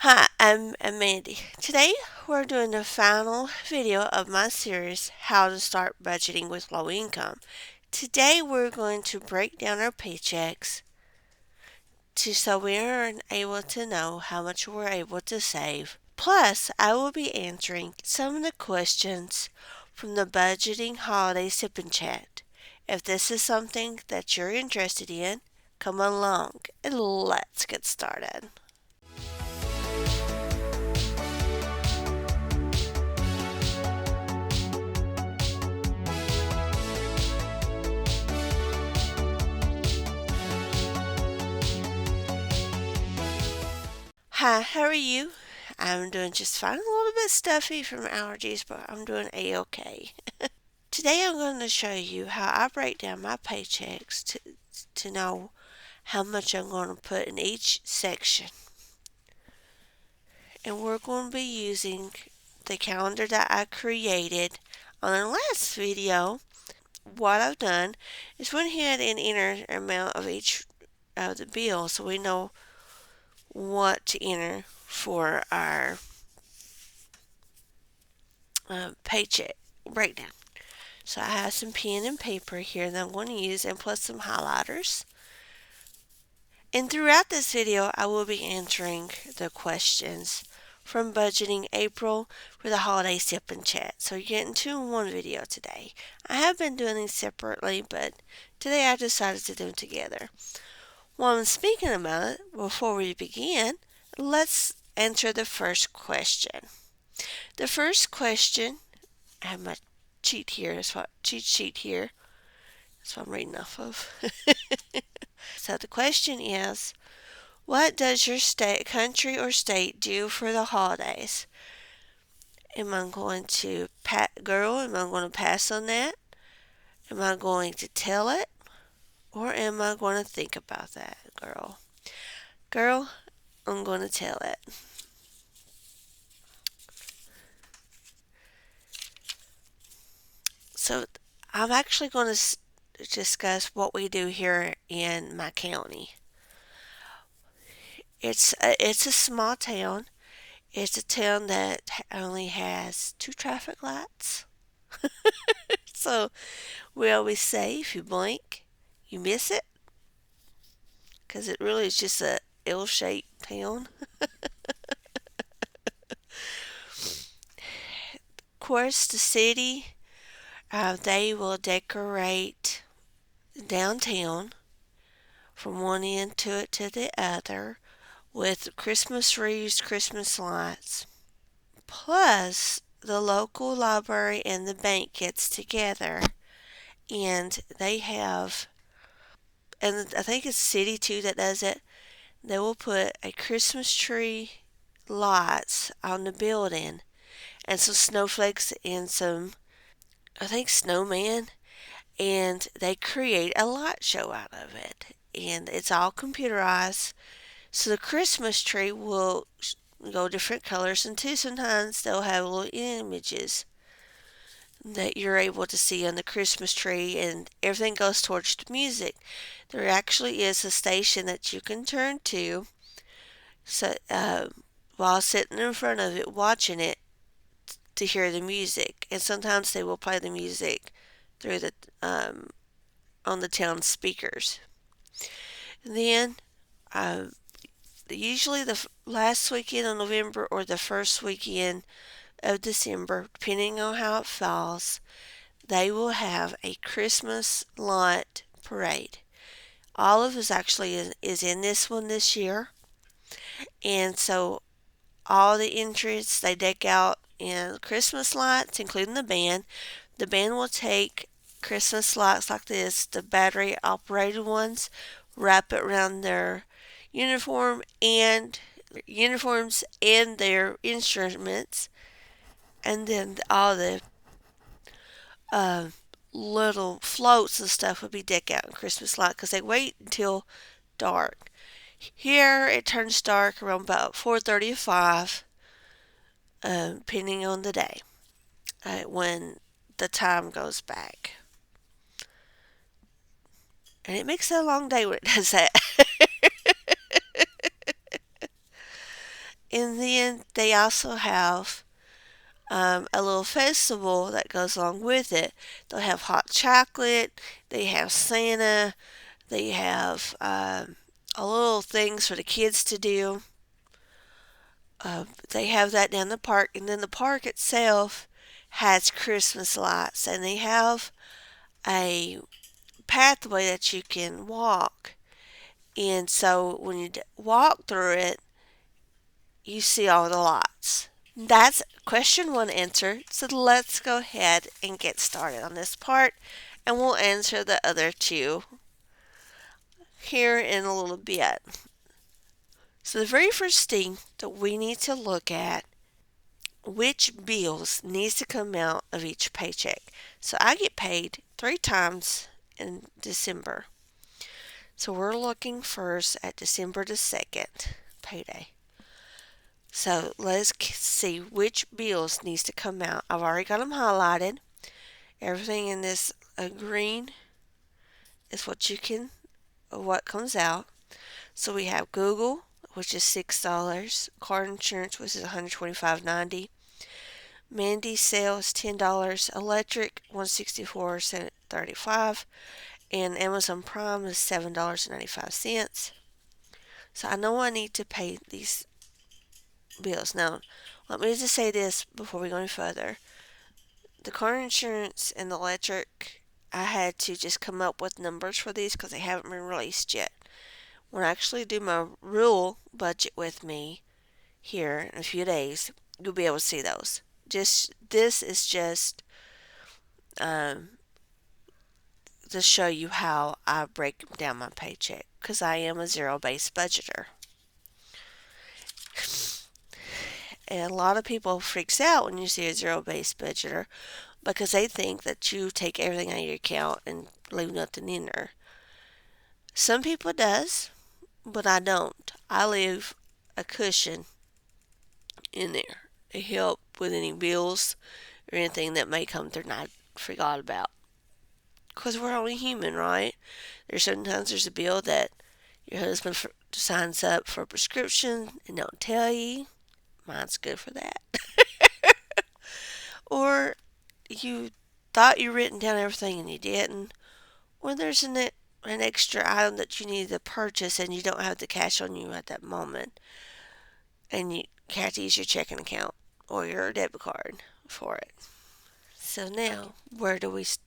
Hi, I'm Mandy. Today we're doing the final video of my series, How to Start Budgeting with Low Income. Today we're going to break down our paychecks so we're able to know how much we're able to save. Plus, I will be answering some of the questions from the Budgeting Holiday Sip and Chat. If this is something that you're interested in, come along and let's get started. Hi, how are you? I'm doing just fine. A little bit stuffy from allergies, but I'm doing a-okay. Today I'm going to show you how I break down my paychecks to know how much I'm going to put in each section. And we're going to be using the calendar that I created on our last video. What I've done is went ahead and entered the amount of each of the bills so we know what to enter for our paycheck breakdown. So I have some pen and paper here that I'm going to use and plus some highlighters. And throughout this video, I will be answering the questions from Budgeting April for the holiday sip and chat. So you're getting two in one video today. I have been doing these separately, but today I decided to do them together. While I'm speaking about it, before we begin, let's answer the first question. The first question, I have my cheat sheet here. That's what I'm reading off of. So the question is, what does your country or state do for the holidays? Am I going to girl? Am I going to pass on that? Am I going to tell it, or am I going to think about that, girl? Girl, I'm going to tell it. So I'm actually going to discuss what we do here in my county. It's a small town. It's a town that only has 2 traffic lights. So we always say if you blink, you miss it. Because it really is just a L-shaped town. Of course, the city, they will decorate downtown from one end to it to the other with Christmas wreaths, Christmas lights. Plus, the local library and the bank gets together and they have, and I think it's City too that does it, they will put a Christmas tree lights on the building and some snowflakes and some, I think, snowman, and they create a light show out of it. And it's all computerized. So the Christmas tree will go different colors, and too, sometimes they'll have little images that you're able to see on the Christmas tree, and everything goes towards the music. There actually is a station that you can turn to, so while sitting in front of it watching it, to hear the music. And sometimes they will play the music through the on the town speakers. And then usually the last weekend of November or the first weekend of December, depending on how it falls, they will have a Christmas light parade. Olive is in this one this year, and so all the entries they deck out in Christmas lights, including the band. The band will take Christmas lights like this, the battery operated ones, wrap it around their uniforms and their instruments, and then all the uh, little floats and stuff would be decked out in Christmas light because they wait until dark. Here it turns dark around about 4:30 or 5, depending on the day, when the time goes back. And it makes it a long day when it does that. And then they also have a little festival that goes along with it. They'll have hot chocolate, they have Santa, they have a little things for the kids to do. They have that down the park, and then the park itself has Christmas lights, and they have a pathway that you can walk. And so when you walk through it, you see all the lights. That's question one answered. So let's go ahead and get started on this part, and we'll answer the other two here in a little bit. So the very first thing that we need to look at, which bills needs to come out of each paycheck. So I get paid 3 times in December. So we're looking first at December the 2nd payday. So let's see which bills needs to come out. I've already got them highlighted. Everything in this green is what comes out. So we have Google, which is $6. Car insurance, which is $125.90. Mandy sales $10. Electric $164.35. And Amazon Prime is $7.95. So I know I need to pay these bills. Now, let me just say this before we go any further. The car insurance and the electric, I had to just come up with numbers for these because they haven't been released yet. When I actually do my real budget with me here in a few days, you'll be able to see those. This is just to show you how I break down my paycheck because I am a zero-based budgeter. And a lot of people freaks out when you see a zero-based budgeter because they think that you take everything out of your account and leave nothing in there. Some people does, but I don't. I leave a cushion in there to help with any bills or anything that may come through and I forgot about. Because we're only human, right? Sometimes there's a bill that your husband signs up for a prescription and don't tell you. Mine's good for that. Or you thought you written down everything and you didn't. Or there's an extra item that you need to purchase and you don't have the cash on you at that moment. And you have to use your checking account or your debit card for it. So now,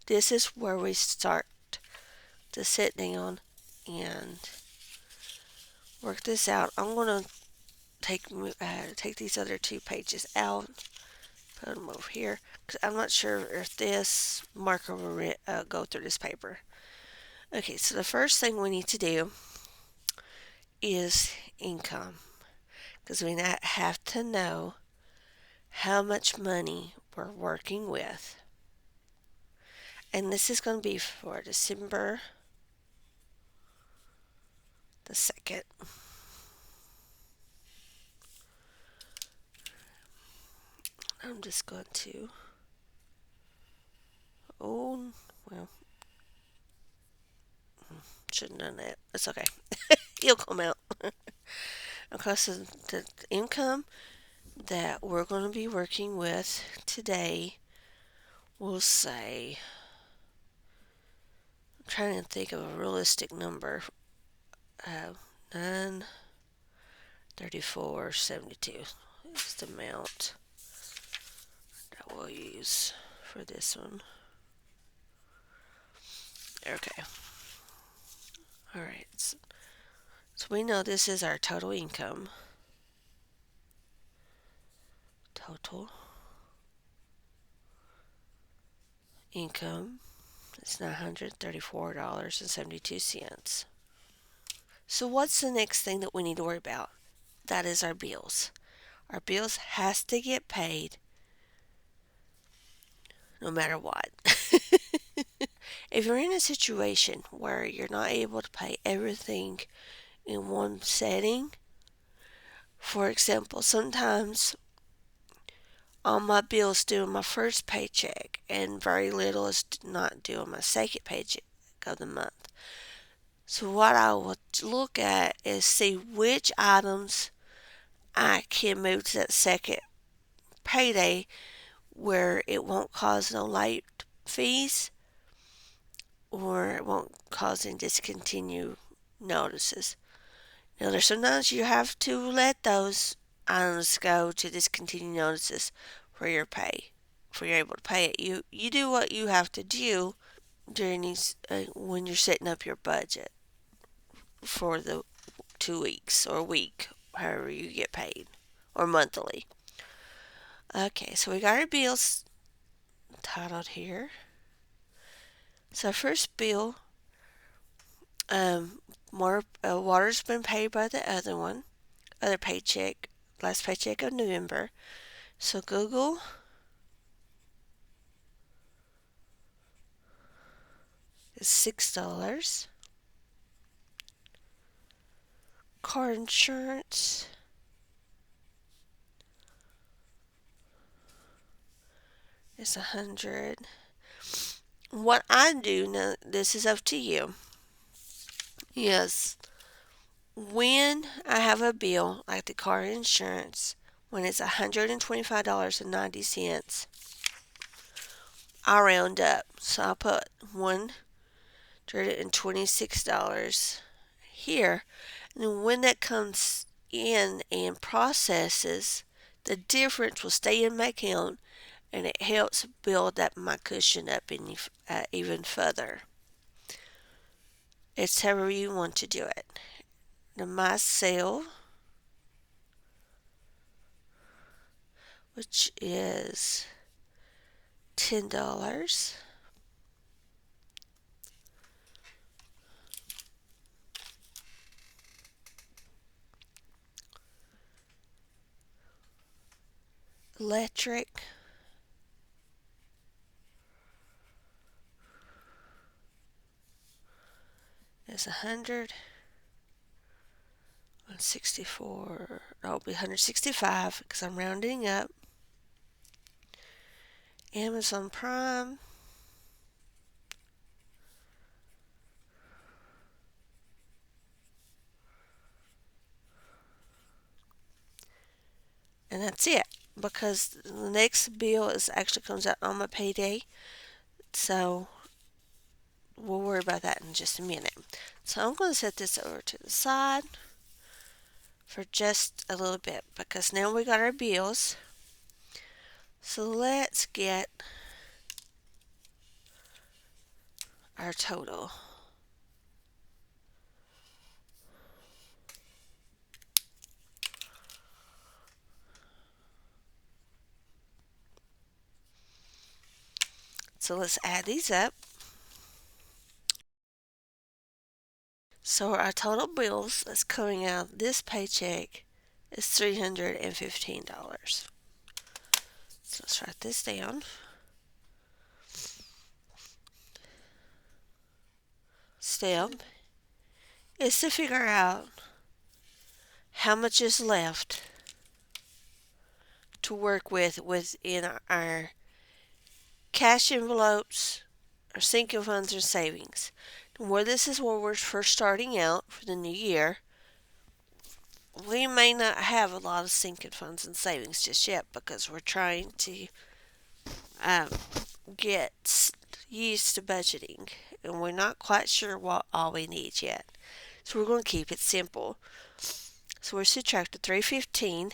this is where we start to sit down and work this out. I'm going to take these other 2 pages out, put them over here, because I'm not sure if this marker will go through this paper. Okay, so the first thing we need to do is income, because we have to know how much money we're working with. And this is going to be for December the 2nd. I'm just going to, shouldn't have done that. It's okay. It'll come out. Okay, so the income that we're going to be working with today, we'll say, I'm trying to think of a realistic number, 934.72 is the amount that we'll use for this one. Okay. Alright, so we know this is our total income. Total income is $934.72. So what's the next thing that we need to worry about? That is our bills. Our bills has to get paid no matter what. If you're in a situation where you're not able to pay everything in one setting, for example, sometimes all my bills due on my first paycheck and very little is not due on my second paycheck of the month. So what I would look at is see which items I can move to that second payday where it won't cause no late fees or it won't cause any discontinue notices. Now, there's sometimes you have to let those items go to discontinue notices for your pay, for you're able to pay it. You do what you have to do during these when you're setting up your budget for the 2 weeks or a week, however you get paid, or monthly. Okay, so we got our bills titled here. So first bill, more water's been paid by the other paycheck, last paycheck of November. So Google is $6. Car insurance is $100. What I do now, this is up to you. Yes, when I have a bill like the car insurance, when it's $125.90, I round up. So I'll put $126 here. And when that comes in and processes, the difference will stay in my account and it helps build up my cushion up even further. It's however you want to do it. Now my sale, which is $10. Electric is 100. 164. That'll be 165 because I'm rounding up. Amazon Prime and that's it, because the next bill actually comes out on my payday, so we'll worry about that in just a minute. So I'm going to set this over to the side for just a little bit because now we got our bills. So let's get our total. So let's add these up. So our total bills that's coming out of this paycheck is $315. So let's write this down. Step is to figure out how much is left to work with within our cash envelopes, our sinking funds, and savings. Where this is where we're first starting out for the new year, we may not have a lot of sinking funds and savings just yet because we're trying to get used to budgeting and we're not quite sure what all we need yet. So we're going to keep it simple. So we're subtract the 315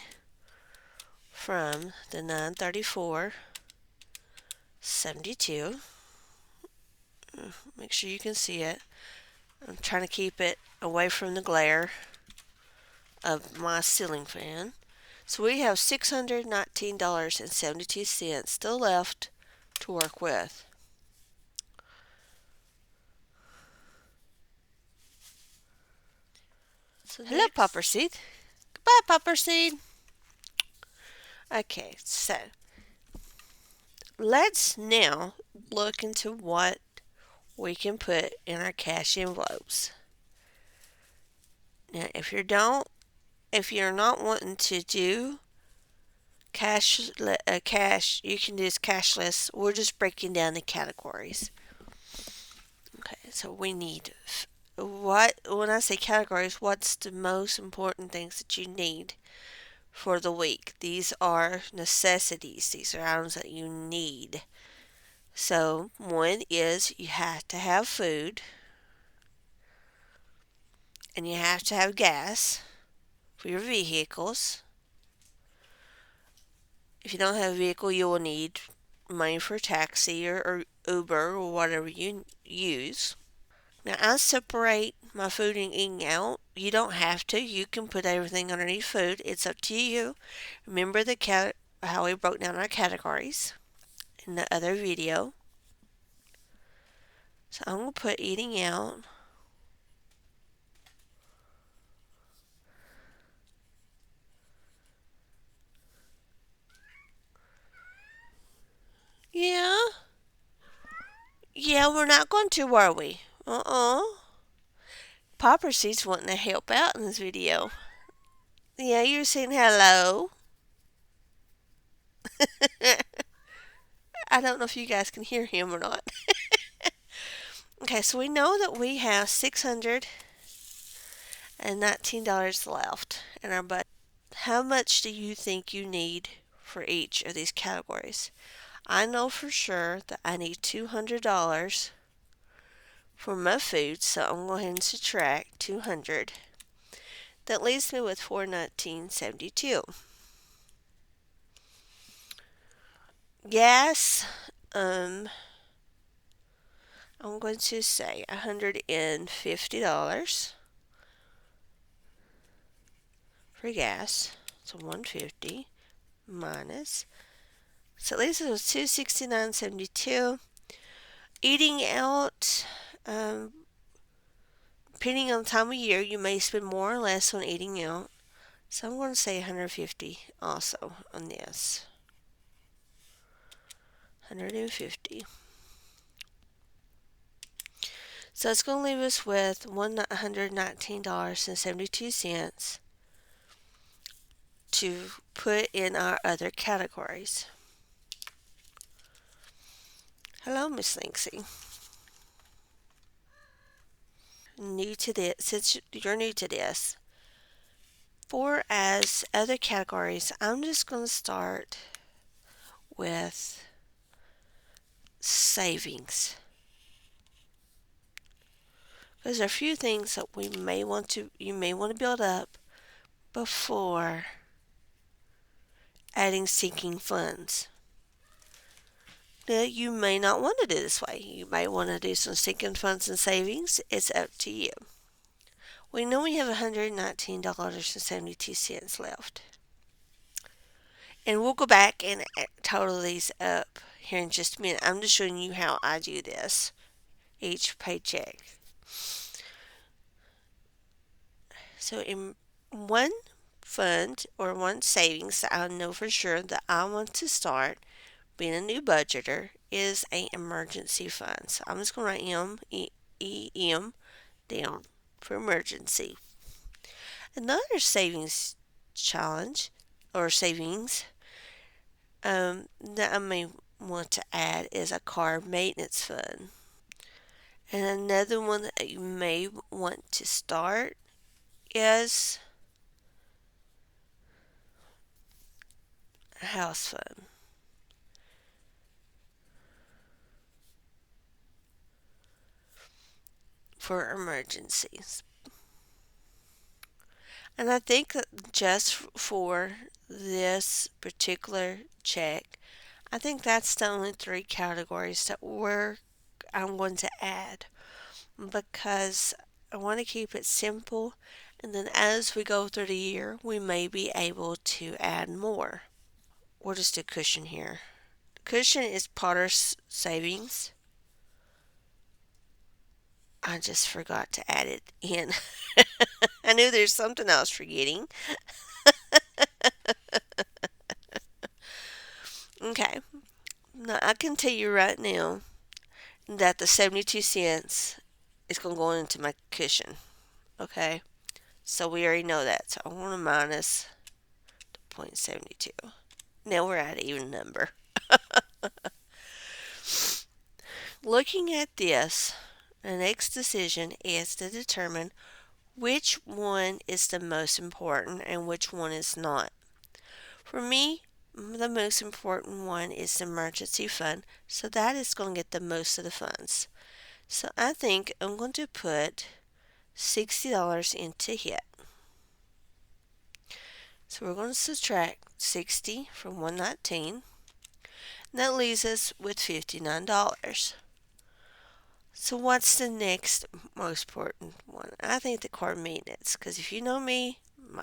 from the 934.72. Make sure you can see it. I'm trying to keep it away from the glare of my ceiling fan. So we have $619.72 still left to work with. So hello, Popper Seed. Goodbye, Popper Seed. Okay, so let's now look into what we can put in our cash envelopes. Now, if you're not wanting to do cash, you can do this cashless. We're just breaking down the categories. Okay, so we need when I say categories, what's the most important things that you need for the week. These are necessities. These are items that you need. So, one is you have to have food and you have to have gas for your vehicles. If you don't have a vehicle, you will need money for a taxi or Uber or whatever you use. Now, I separate my food and eating out. You don't have to. You can put everything underneath food. It's up to you. Remember how we broke down our categories in the other video. So I'm going to put eating out. Yeah. Yeah, we're not going to, are we? Popper Seed's wanting to help out in this video. Yeah, you're saying hello. I don't know if you guys can hear him or not. Okay, so we know that we have $619 left in our budget. How much do you think you need for each of these categories? I know for sure that I need $200 for my food, so I'm going to go ahead and subtract 200. That leaves me with $419.72. Gas, I'm going to say $150 for gas. So 150 minus. So at least it was $269.72. Eating out, depending on the time of year, you may spend more or less on eating out. So I'm going to say 150 also on this. 150. So it's going to leave us with $119.72 to put in our other categories. Hello, Miss Linksay. New to this, since you're new to this, for as other categories, I'm just going to start with savings. Because there are a few things that you may want to build up before adding sinking funds. Now, you may not want to do this way. You may want to do some sinking funds and savings. It's up to you. We know we have $119.72 left. And we'll go back and total these up here in just a minute. I'm just showing you how I do this. Each paycheck. So in one fund or one savings that I know for sure that I want to start being a new budgeter is an emergency fund. So I'm just going to write M-E-M down for emergency. Another savings challenge or savings that I may want to add is a car maintenance fund. And another one that you may want to start is a house fund. For emergencies. And I think that just for this particular check, I think that's the only three categories that I'm going to add, because I want to keep it simple, and then as we go through the year, we may be able to add more. We'll just do cushion here. Cushion is Potter's savings. I just forgot to add it in. I knew there's something I was forgetting. Okay. Now, I can tell you right now that the 72 cents is going to go into my cushion. Okay? So we already know that. So I want to minus 0.72. Now we're at an even number. Looking at this, the next decision is to determine which one is the most important and which one is not. For me, the most important one is the emergency fund, so that is going to get the most of the funds. So I think I'm going to put $60 into HIT. So we're going to subtract 60 from 119. And that leaves us with $59. So what's the next most important one? I think the car maintenance, because if you know me,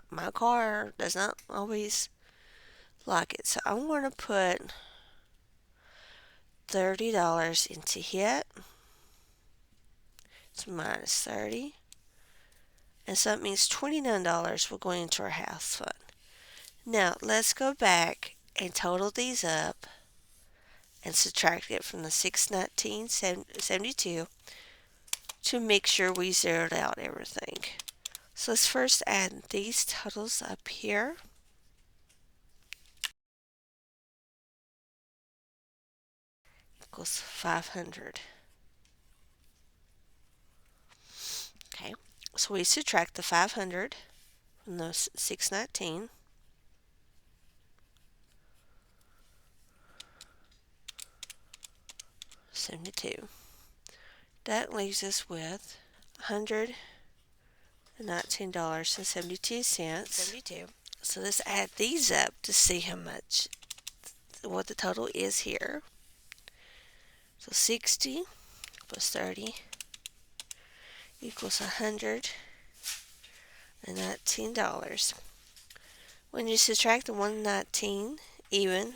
my car does not always like it. So I'm going to put $30 into HIT. So minus 30. And so that means $29 will go into our house fund. Now let's go back and total these up and subtract it from the 619.72 to make sure we zeroed out everything. So let's first add these totals up here. Equals 500. Okay, so we subtract the 500 from the 619. $72. That leaves us with $119.72. So let's add these up to see how much, what the total is here. So 60 plus 30 equals $119. When you subtract the 119 even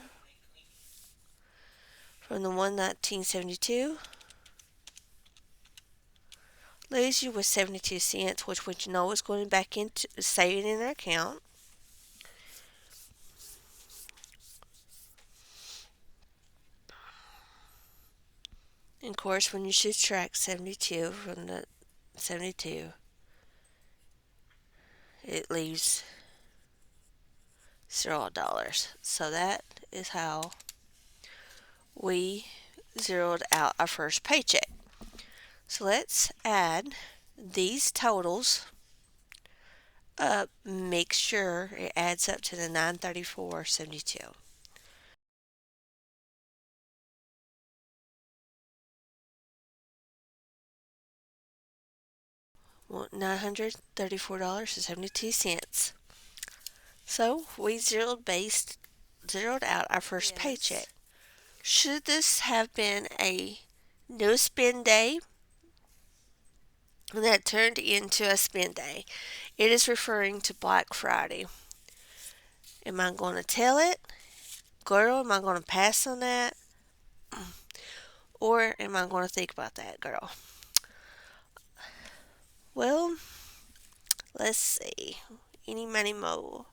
from the 119.72, leaves you with 72 cents, which you know is going back into saving in our account. And of course, when you subtract 72 from the 72, it leaves $0. So that is how we zeroed out our first paycheck. So let's add these totals up, make sure it adds up to the $934.72. $934.72. So we zeroed out our first paycheck. Should this have been a no spend day that turned into a spend day? It is referring to Black Friday. Am I going to tell it? Girl, am I going to pass on that? Or am I going to think about that, girl? Well, let's see. Any money mo.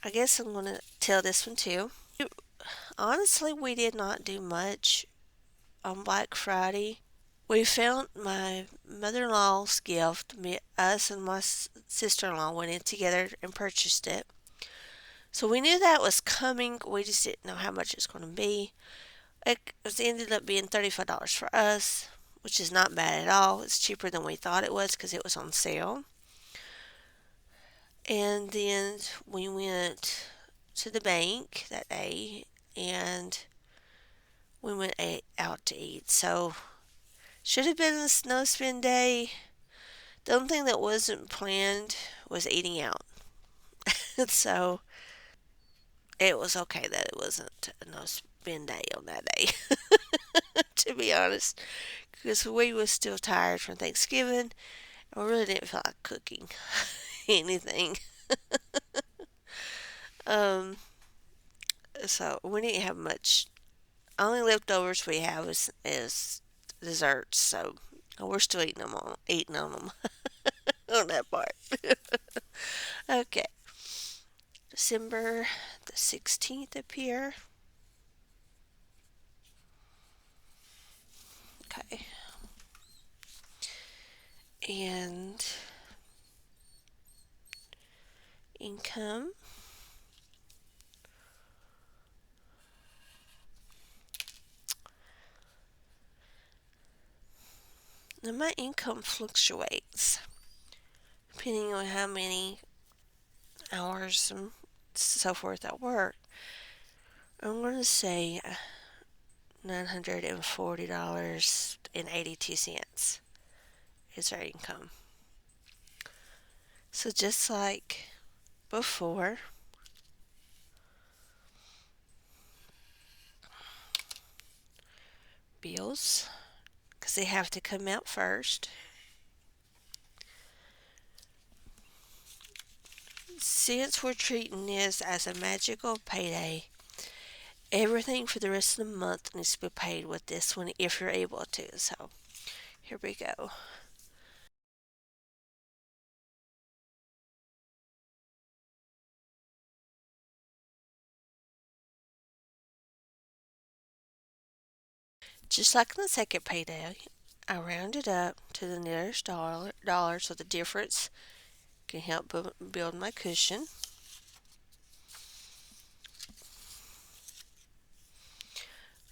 I guess I'm going to tell this one too. Honestly, we did not do much on Black Friday. We found my mother-in-law's gift. Us and my sister-in-law went in together and purchased it. So we knew that was coming. We just didn't know how much it's going to be. It ended up being $35 for us, which is not bad at all. It's cheaper than we thought it was because it was on sale. And then we went to the bank that day and we went out to eat. So should have been a snow spin day. The only thing that wasn't planned was eating out. So it was okay that it wasn't a no spin day on that day. To be honest, because we was still tired from Thanksgiving and we really didn't feel like cooking anything. um, so we didn't have much. Only leftovers we have is desserts. So we're still eating on them on that part. Okay, December the 16th up here. Okay, and income. Now my income fluctuates depending on how many hours I'm so forth at work, I'm going to say $940.82 is our income. So just like before, bills, because they have to come out first. Since we're treating this as a magical payday, everything for the rest of the month needs to be paid with this one if you're able to. So here we go. Just like in the second payday, I rounded up to the nearest dollar so the difference can help build my cushion.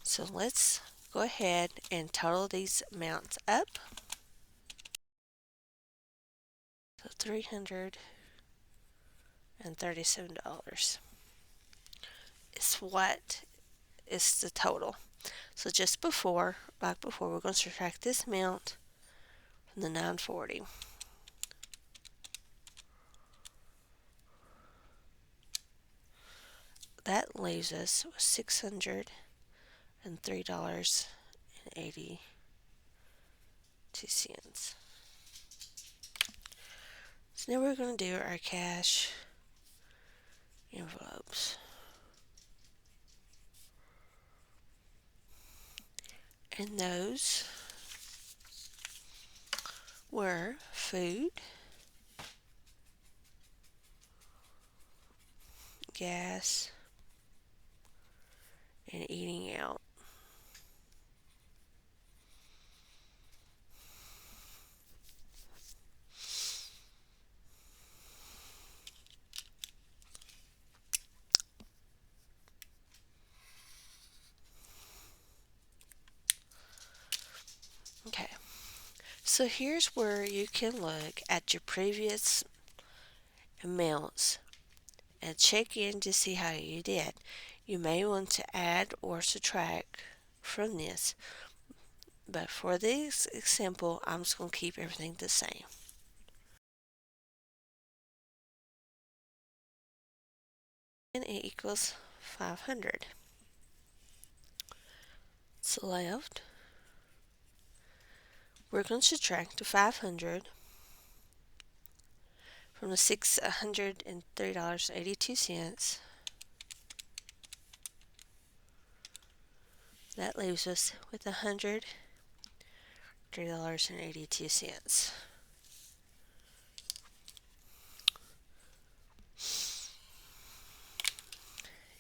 So let's go ahead and total these amounts up. So $337 is what is the total. So just before, back before, we're going to subtract this amount from the 940. That leaves us with $603.82. So now we're going to do our cash envelopes. And those were food, gas, and eating out. Okay, so here's where you can look at your previous amounts and check in to see how you did. You may want to add or subtract from this, but for this example, I'm just going to keep everything the same. And it equals 500. So left, we're going to subtract the 500 from the $603.82. That leaves us with $103.82.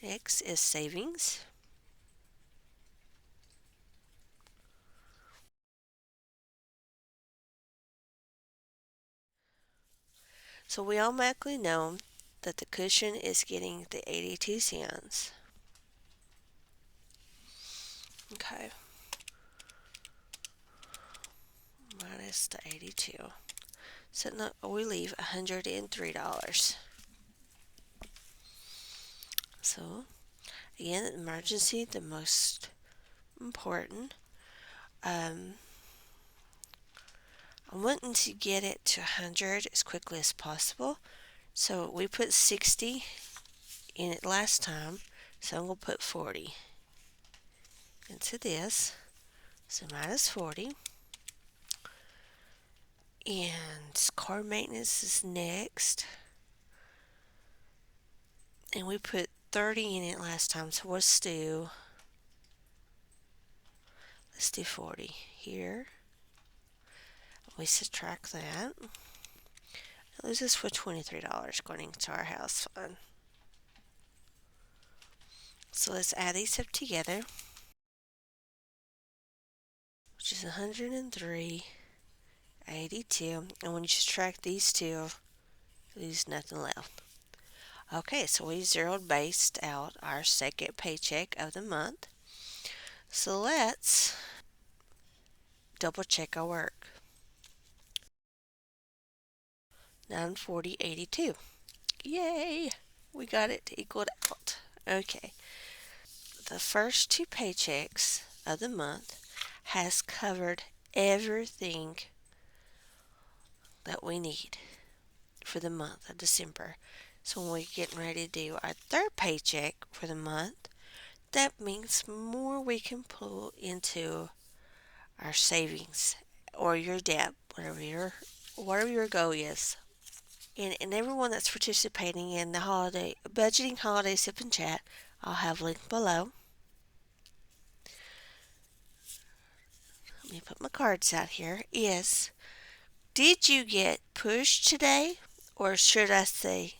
Next is savings. So we automatically know that the cushion is getting the 82 cents. Okay. Minus the 82. So now we leave $103. So again, emergency, the most important. I'm wanting to get it to 100 as quickly as possible. So we put 60 in it last time. So I'm going to put 40 into this. So minus 40. And car maintenance is next. And we put 30 in it last time. So let's do 40 here. We subtract that. It leaves us for $23 going into our house fund. So let's add these up together, which is 103.82. And when you subtract these two, there's nothing left. Okay, so we zeroed based out our second paycheck of the month. So let's double check our work. 940.82. Yay! We got it equaled out. Okay. The first two paychecks of the month has covered everything that we need for the month of December. So when we're getting ready to do our third paycheck for the month, that means more we can pull into our savings or your debt, whatever your goal is. And everyone that's participating in the budgeting holiday sip and chat, I'll have a link below. Let me put my cards out here. Did you get pushed today? Or should I say,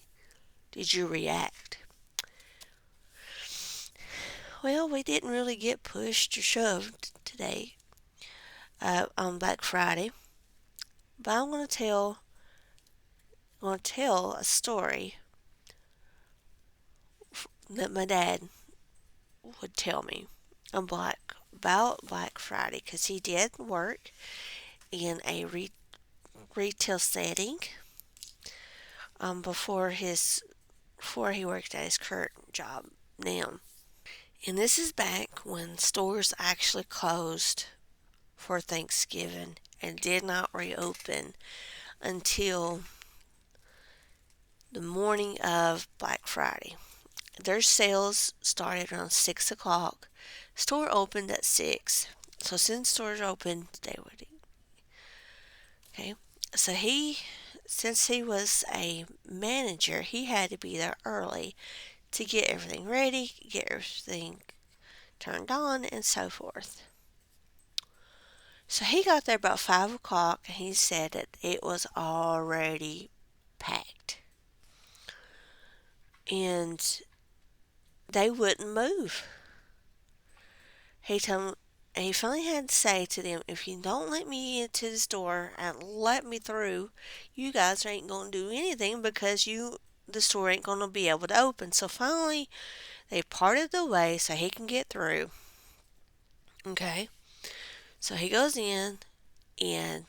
did you react? Well, we didn't really get pushed or shoved today on Black Friday. But I'm going to tell a story that my dad would tell me about Black Friday because he did work in a retail setting before he worked at his current job now. And this is back when stores actually closed for Thanksgiving and did not reopen until the morning of Black Friday. Their sales started around 6 o'clock. Store opened at 6. So since stores opened, they would eat. Okay. So since he was a manager, he had to be there early to get everything ready, get everything turned on, and so forth. So he got there about 5 o'clock and he said that it was already packed. And they wouldn't move. He finally had to say to them, if you don't let me into the store and let me through, you guys ain't going to do anything because the store ain't going to be able to open. So finally, they parted the way so he can get through. Okay. So he goes in and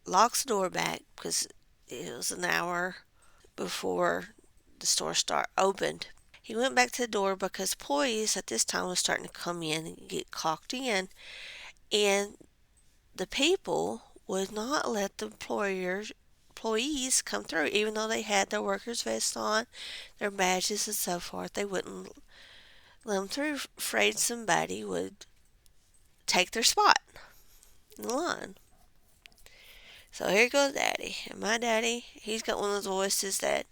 locks the door back because it was an hour before the store opened. He went back to the door because employees at this time was starting to come in and get clocked in, and the people would not let the employees come through, even though they had their workers' vests on, their badges and so forth. They wouldn't let them through, afraid somebody would take their spot in the line. So here goes Daddy, and my daddy, he's got one of those voices that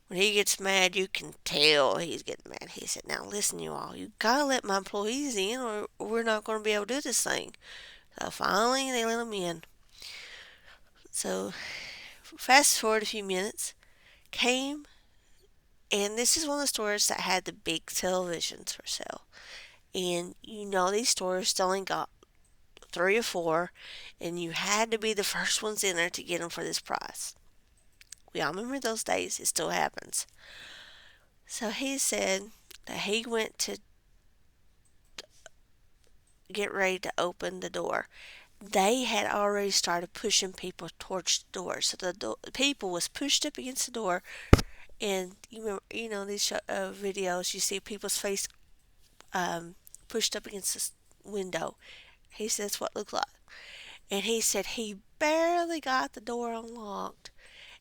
when he gets mad, you can tell he's getting mad. He said, now listen, you all, you gotta let my employees in or we're not going to be able to do this thing. So finally, they let them in. So fast forward a few minutes, came, and this is one of the stores that had the big televisions for sale. And these stores only got 3 or 4, and you had to be the first ones in there to get them for this price. We all remember those days. It still happens. So he said that he went to get ready to open the door. They had already started pushing people towards the door. So the people was pushed up against the door, and these videos, you see people's face pushed up against the window. He said that's what it looked like. And he said he barely got the door unlocked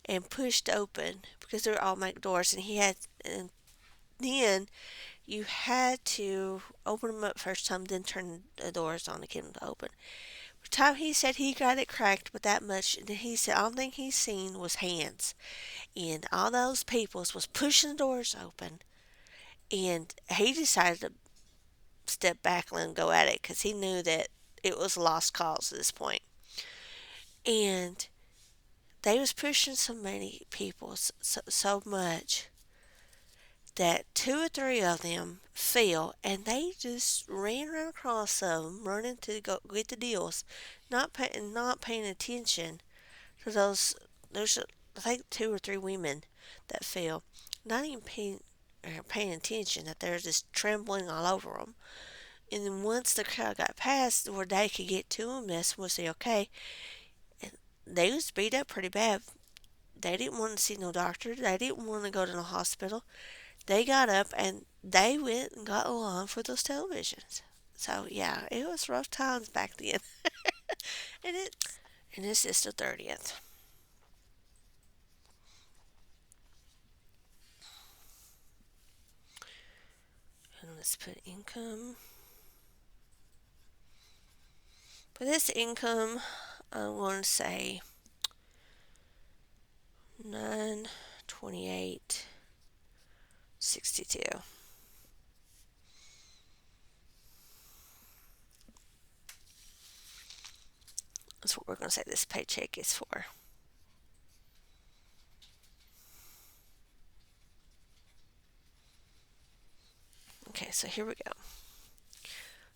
and pushed open because they're automatic doors, and then you had to open them up first time, then turn the doors on to get them to open. By the time he said he got it cracked with that much, and he said all thing he seen was hands, and all those people was pushing the doors open, and he decided to step back and let them go at it because he knew that it was a lost cause at this point. And they was pushing so many people so much that 2 or 3 of them fell, and they just ran right across them, running to go get the deals, not paying attention to those. There's I think 2 or 3 women that fell, not even paying attention that they're just trembling all over them. And then once the crowd got past where they could get to them, that's when they okay. And they was beat up pretty bad. They didn't want to see no doctor. They didn't want to go to no hospital. They got up and they went and got a loan for those televisions. So yeah, it was rough times back then. and it and it's just the 30th. And let's put income. For this income, I want to say 928.62. That's what we're going to say this paycheck is for. Okay, so here we go.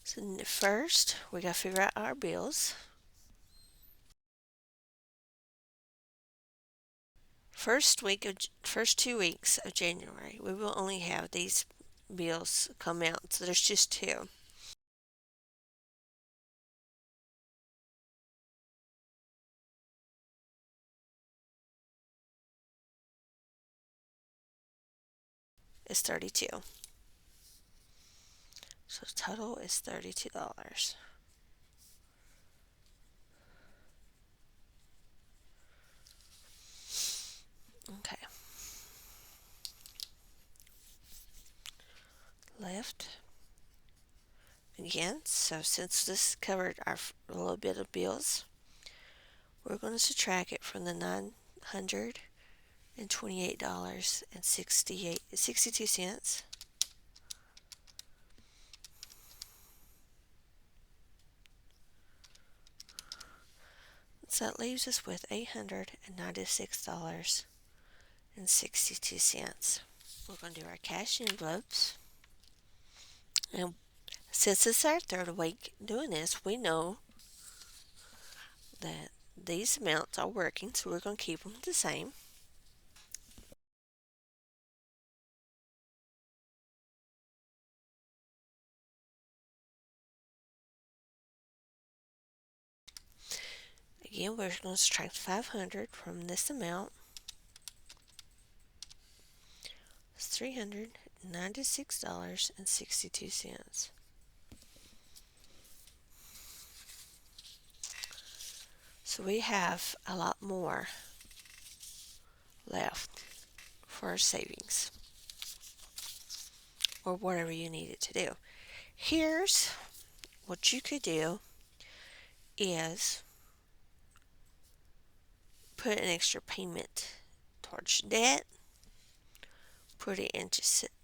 So first, we got to figure out our bills. First 2 weeks of January, we will only have these bills come out. So there's just two. It's 32. So the total is $32. Okay. Left. Again, so since this covered our little bit of bills, we're going to subtract it from the $928.62. So that leaves us with $896.62. We're going to do our cash envelopes. And since it's our third week doing this, we know that these amounts are working, so we're going to keep them the same. Again, we're going to subtract 500 from this amount. It's $396.62. So we have a lot more left for our savings or whatever you need it to do. Here's what you could do is put an extra payment towards debt, put it into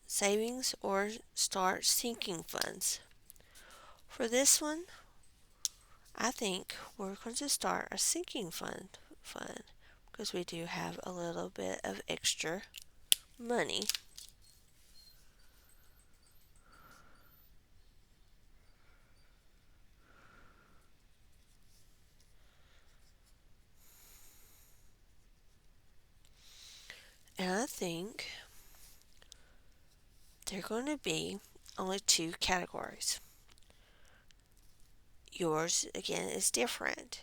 savings, or start sinking funds. For this one, I think we're going to start a sinking fund because we do have a little bit of extra money. And I think there are going to be only two categories. Yours, again, is different.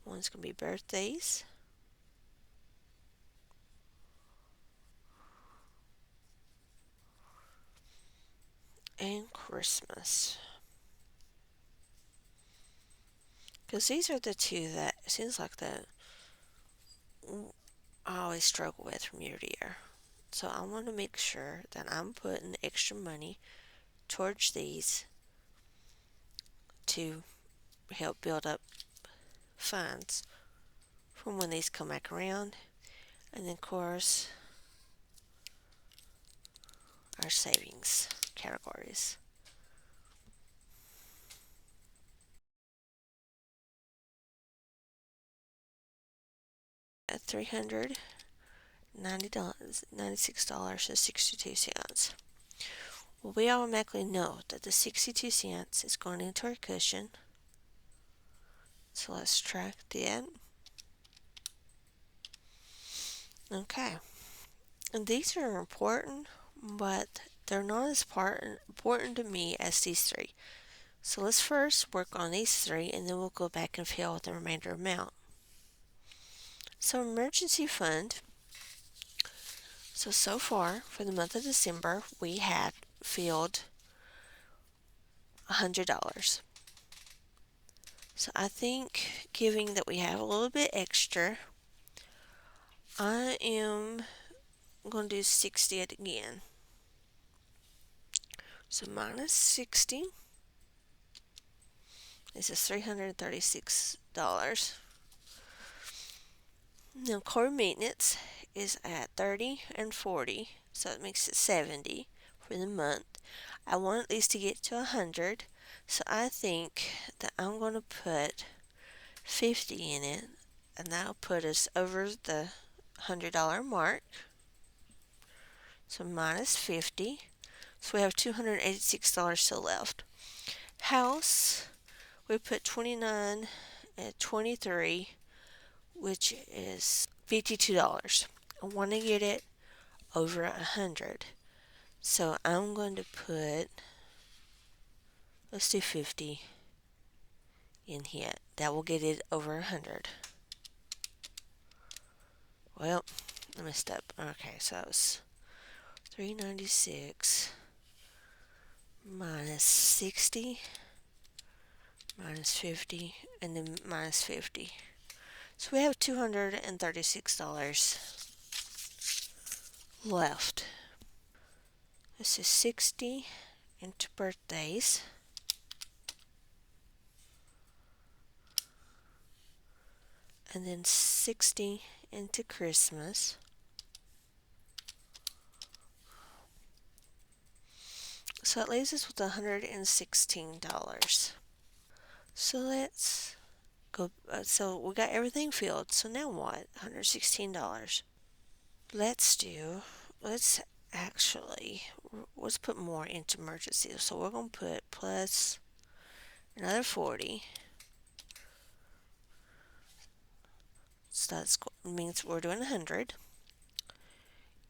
One's going to be birthdays, and Christmas. Because these are the two that it seems like that I always struggle with from year to year. So I want to make sure that I'm putting extra money towards these to help build up funds from when these come back around. And then, of course, our savings categories. At $396.62. Well, we automatically know that the 62 cents is going into our cushion. So let's track that. Okay. And these are important, but they're not as important to me as these three. So let's first work on these three, and then we'll go back and fill out the remainder amount. So emergency fund. So far for the month of December, we had filled $100. So I think, given that we have a little bit extra, I am going to do 60 again. So minus 60 is $336. Now core maintenance is at 30 and 40, so it makes it 70 for the month. I want at least to get to 100, so I think that I'm going to put 50 in it, and that'll put us over the $100 mark. So minus 50. So we have $286 still left. House, we put 29 at 23, which is $52. I want to get it over 100. So I'm going to put, let's do 50 in here. That will get it over 100. Well, I messed up. Okay, so that was 396 minus 60 minus 50 and then minus 50. So we have $236 left. This is 60 into birthdays. And then 60 into Christmas. So it leaves us with $116. So let's go. So we got everything filled. So now what? $116. Let's put more into emergency. So we're going to put plus another 40. So that means we're doing 100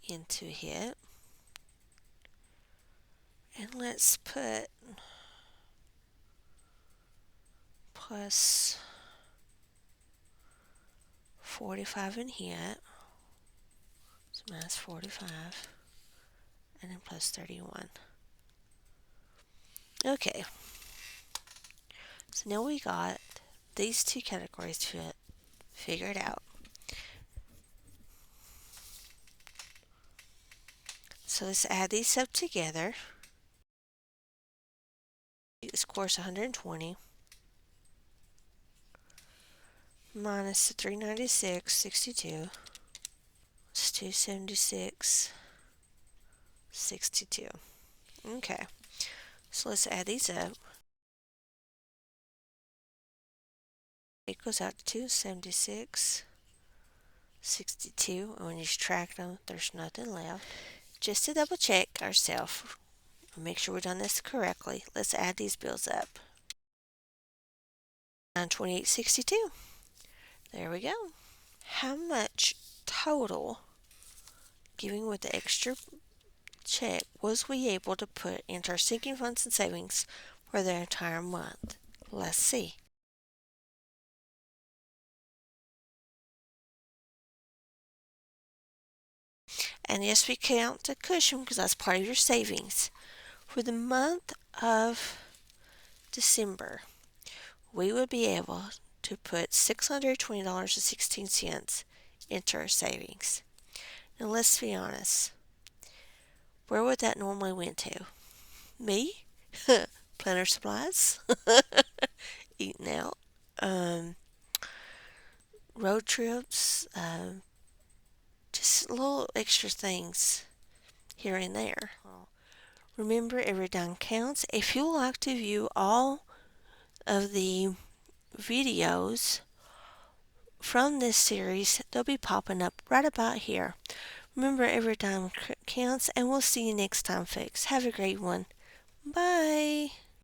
into hit. And let's put plus 45 in hit. So minus 45. And then plus 31. Okay. So now we got these two categories figured out. So let's add these up together. It's of course 120 minus the 396.62. It's 276.62. Okay. So let's add these up. It goes out to 276.62, and when you subtract them, there's nothing left. Just to double check ourselves, make sure we've done this correctly, let's add these bills up. 928.62. There we go. How much total, giving with the extra check, was we able to put into our sinking funds and savings for the entire month? Let's see. And yes, we count the cushion because that's part of your savings. For the month of December, we would be able to put $620.16 into our savings. Now let's be honest. Where would that normally went to? Me? Planner supplies? Eating out. Road trips. Just little extra things here and there. Remember, every dime counts. If you would like to view all of the videos from this series, they'll be popping up right about here. Remember, every dime counts, and we'll see you next time, folks. Have a great one. Bye.